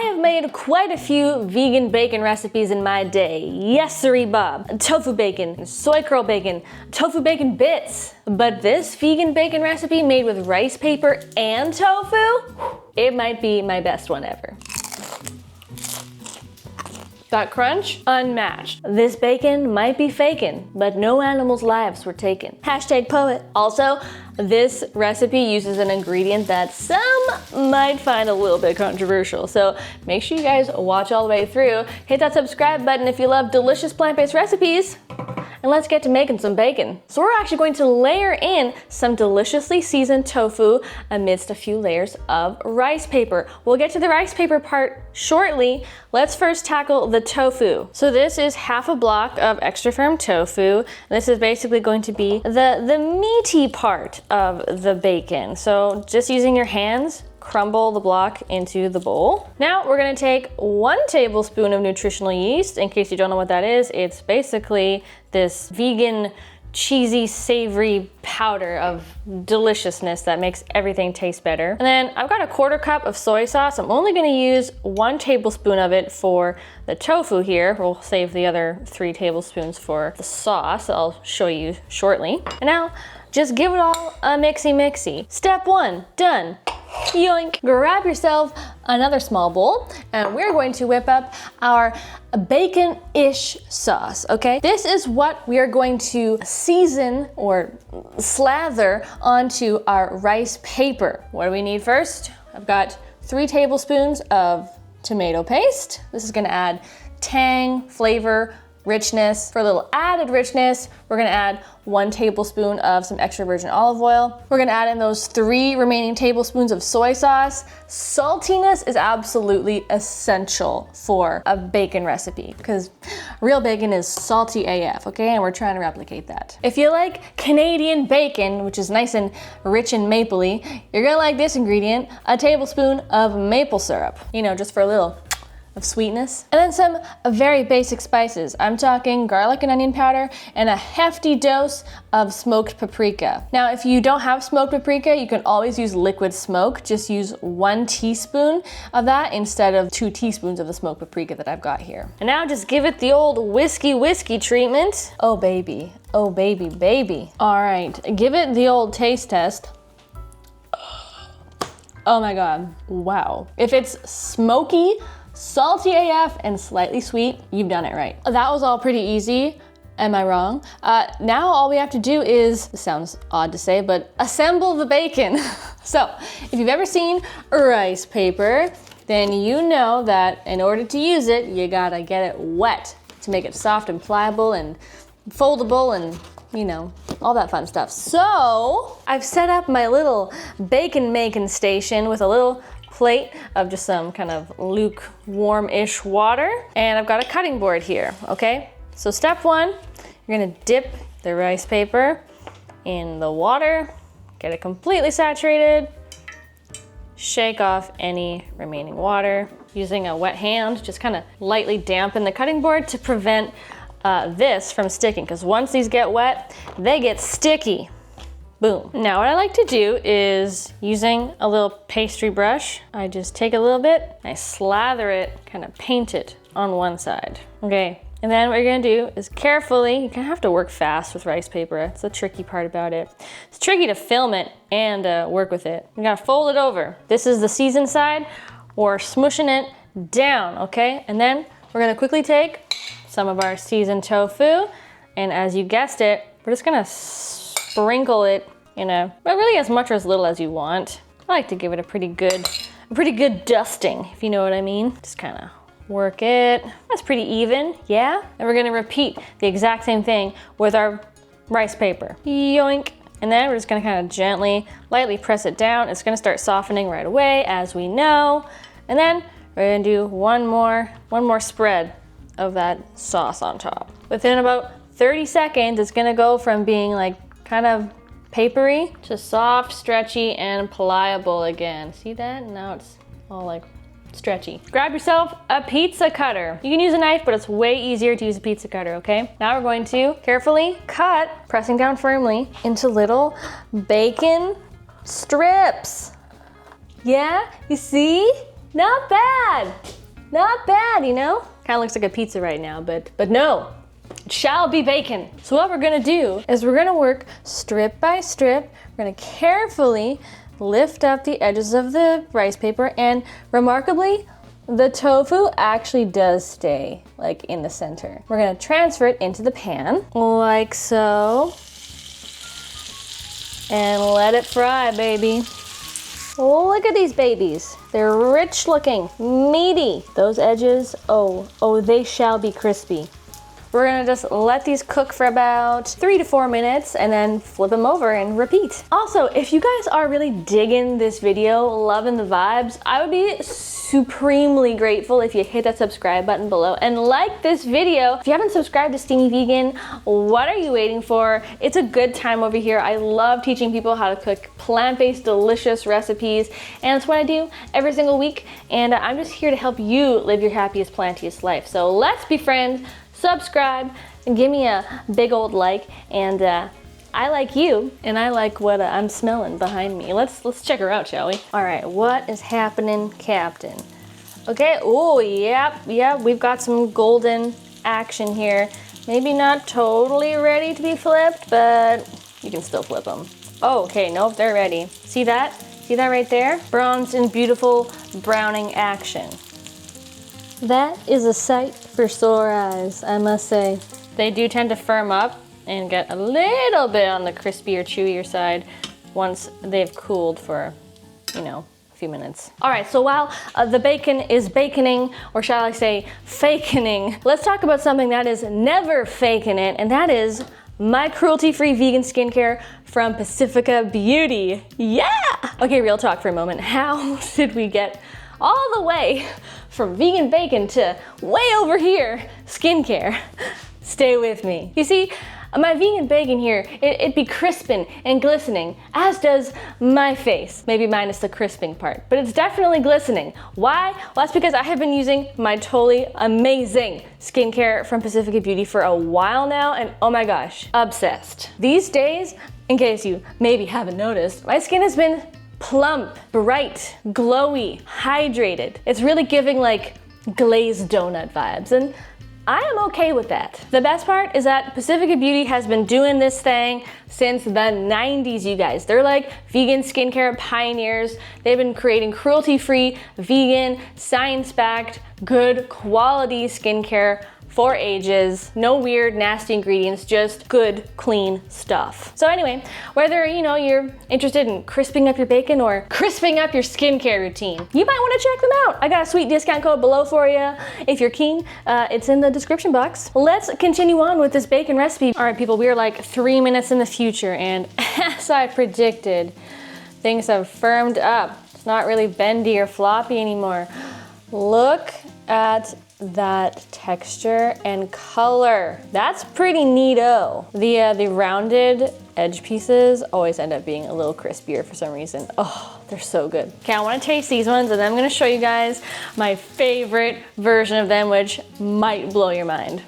have made quite a few vegan bacon recipes in my day. JostArriba, tofu bacon, soy curl bacon, tofu bacon bits. But this vegan bacon recipe made with rice paper and tofu, it might be my best one ever. That crunch, unmatched. This bacon might be fakin', but no animals' lives were taken. Hashtag poet. Also, this recipe uses an ingredient that some might find a little bit controversial, so make sure you guys watch all the way through. Hit that subscribe button if you love delicious plant-based recipes. And let's get to making some bacon. So we're actually going to layer in some deliciously seasoned tofu amidst a few layers of rice paper. We'll get to the rice paper part shortly. Let's first tackle the tofu. So this is half a block of extra firm tofu. This is basically going to be the meaty part of the bacon. So just using your hands, crumble the block into the bowl. Now we're gonna take 1 tablespoon of nutritional yeast. In case you don't know what that is, it's basically this vegan, cheesy, savory powder of deliciousness that makes everything taste better. And then I've got a 1/4 cup of soy sauce. I'm only gonna use 1 tablespoon of it for the tofu here. We'll save the other 3 tablespoons for the sauce that I'll show you shortly. And now, just give it all a mixy. Step 1, done. Yoink. Grab yourself another small bowl and we're going to whip up our bacon-ish sauce, okay? This is what we are going to season or slather onto our rice paper. What do we need first? I've got 3 tablespoons of tomato paste. This is gonna add tang, flavor, richness. For a little added richness, we're gonna add 1 tablespoon of some extra virgin olive oil. We're gonna add in those 3 remaining tablespoons of soy sauce. Saltiness is absolutely essential for a bacon recipe because real bacon is salty AF, okay? And we're trying to replicate that. If you like Canadian bacon, which is nice and rich and mapley, you're gonna like this ingredient, a tablespoon of maple syrup. You know, just for a little of sweetness. And then some very basic spices. I'm talking garlic and onion powder and a hefty dose of smoked paprika. Now, if you don't have smoked paprika, you can always use liquid smoke. Just use 1 teaspoon of that instead of 2 teaspoons of the smoked paprika that I've got here. And now just give it the old whiskey treatment. Oh baby, oh baby. All right, give it the old taste test. Oh my God, wow. If it's smoky, salty AF, and slightly sweet, you've done it right. That was all pretty easy. Am I wrong? Now all we have to do is, this sounds odd to say, but assemble the bacon. So if you've ever seen rice paper, then you know that in order to use it, you gotta get it wet to make it soft and pliable and foldable and, you know, all that fun stuff. So I've set up my little bacon making station with a little plate of just some kind of lukewarm-ish water. And I've got a cutting board here, okay? So step 1, you're gonna dip the rice paper in the water, get it completely saturated, shake off any remaining water. Using a wet hand, just kind of lightly dampen the cutting board to prevent this from sticking, because once these get wet, they get sticky. Boom. Now what I like to do is, using a little pastry brush, I just take a little bit, I slather it, kind of paint it on one side. Okay, and then what you're gonna do is carefully, you kind of have to work fast with rice paper. It's the tricky part about it. It's tricky to film it and work with it. You gotta fold it over. This is the seasoned side. We're smushing it down, okay? And then we're gonna quickly take some of our seasoned tofu, and as you guessed it, we're just gonna sprinkle it in but really as much or as little as you want. I like to give it a pretty good dusting, if you know what I mean. Just kind of work it. That's pretty even, yeah? And we're gonna repeat the exact same thing with our rice paper. Yoink. And then we're just gonna kind of gently, lightly press it down. It's gonna start softening right away, as we know. And then we're gonna do one more spread of that sauce on top. Within about 30 seconds, it's gonna go from being like kind of papery to soft, stretchy, and pliable again. See that? Now it's all like stretchy. Grab yourself a pizza cutter. You can use a knife, but it's way easier to use a pizza cutter, okay? Now we're going to carefully cut, pressing down firmly, into little bacon strips. Yeah, you see? Not bad. Not bad, you know? Kind of looks like a pizza right now, but no. It shall be bacon. So what we're gonna do is we're gonna work strip by strip. We're gonna carefully lift up the edges of the rice paper, and remarkably, the tofu actually does stay like in the center. We're gonna transfer it into the pan, like so. And let it fry, baby. Look at these babies. They're rich looking, meaty. Those edges, oh, they shall be crispy. We're gonna just let these cook for about 3 to 4 minutes and then flip them over and repeat. Also, if you guys are really digging this video, loving the vibes, I would be supremely grateful if you hit that subscribe button below and like this video. If you haven't subscribed to Steamy Vegan, what are you waiting for? It's a good time over here. I love teaching people how to cook plant-based, delicious recipes, and it's what I do every single week, and I'm just here to help you live your happiest, plantiest life. So let's be friends. Subscribe and give me a big old like, and I like you, and I like what I'm smelling behind me. Let's check her out, shall we? All right, what is happening, Captain? Okay, oh, yep, we've got some golden action here. Maybe not totally ready to be flipped, but you can still flip them. Oh, okay, nope, they're ready. See that? See that right there? Bronze and beautiful browning action. That is a sight for sore eyes, I must say. They do tend to firm up and get a little bit on the crispier, chewier side once they've cooled for, you know, a few minutes. All right, so while the bacon is baconing, or shall I say fakening, let's talk about something that is never faking it, and that is my cruelty-free vegan skincare from Pacifica Beauty. Yeah! Okay, real talk for a moment. How did we get all the way from vegan bacon to way over here, skincare? Stay with me. You see, my vegan bacon here, it be crispin and glistening, as does my face. Maybe minus the crisping part, but it's definitely glistening. Why? Well, that's because I have been using my totally amazing skincare from Pacifica Beauty for a while now, and oh my gosh, obsessed. These days, in case you maybe haven't noticed, my skin has been plump, bright, glowy, hydrated. It's really giving like glazed donut vibes, and I am okay with that. The best part is that Pacifica Beauty has been doing this thing since the 90s, you guys. They're like vegan skincare pioneers. They've been creating cruelty-free, vegan, science-backed, good quality skincare for ages. No weird, nasty ingredients, just good, clean stuff. So anyway, whether you're interested in crisping up your bacon or crisping up your skincare routine, you might want to check them out. I got a sweet discount code below for you if you're keen. It's in the description box. Let's continue on with this bacon recipe. All right, people, we are like 3 minutes in the future, and as I predicted, things have firmed up. It's not really bendy or floppy anymore. Look at that texture and color. That's pretty neato. The rounded edge pieces always end up being a little crispier for some reason. Oh, they're so good. Okay, I want to taste these ones, and then I'm going to show you guys my favorite version of them, which might blow your mind.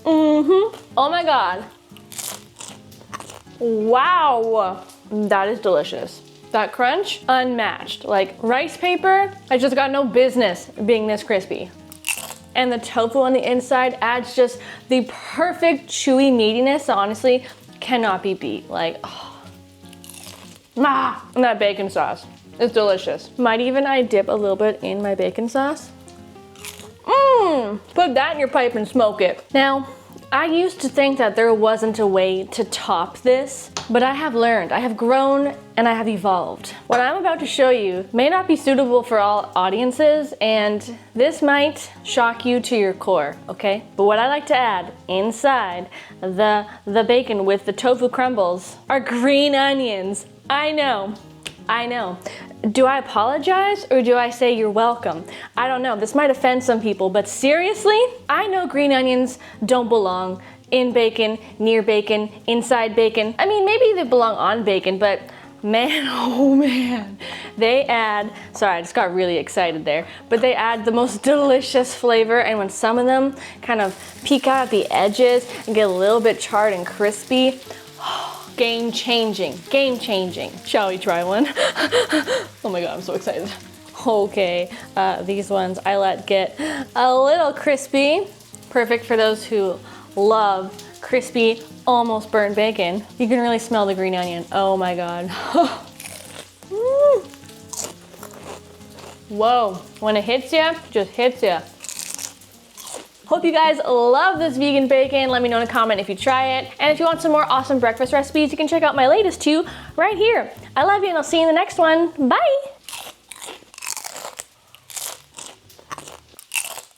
Oh my god. Wow. That is delicious. That crunch, unmatched. Like rice paper, I just got no business being this crispy. And the tofu on the inside adds just the perfect chewy meatiness that honestly cannot be beat. Like, oh. And that bacon sauce is delicious. Might even I dip a little bit in my bacon sauce. Put that in your pipe and smoke it. Now, I used to think that there wasn't a way to top this, but I have learned, I have grown, and I have evolved. What I'm about to show you may not be suitable for all audiences, and this might shock you to your core, okay? But what I like to add inside the bacon with the tofu crumbles are green onions. I know. Do I apologize or do I say you're welcome? I don't know, this might offend some people, but seriously, I know green onions don't belong in bacon, near bacon, inside bacon. I mean, maybe they belong on bacon, but man, oh man, they add, sorry, I just got really excited there, but they add the most delicious flavor, and when some of them kind of peek out at the edges and get a little bit charred and crispy, game changing. Shall we try one? Oh my god, I'm so excited. Okay, these ones I let get a little crispy. Perfect for those who love crispy, almost burnt bacon. You can really smell the green onion. Oh my God. Whoa, when it hits you, just hits you. Hope you guys love this vegan bacon. Let me know in a comment if you try it. And if you want some more awesome breakfast recipes, you can check out my latest two right here. I love you and I'll see you in the next one. Bye.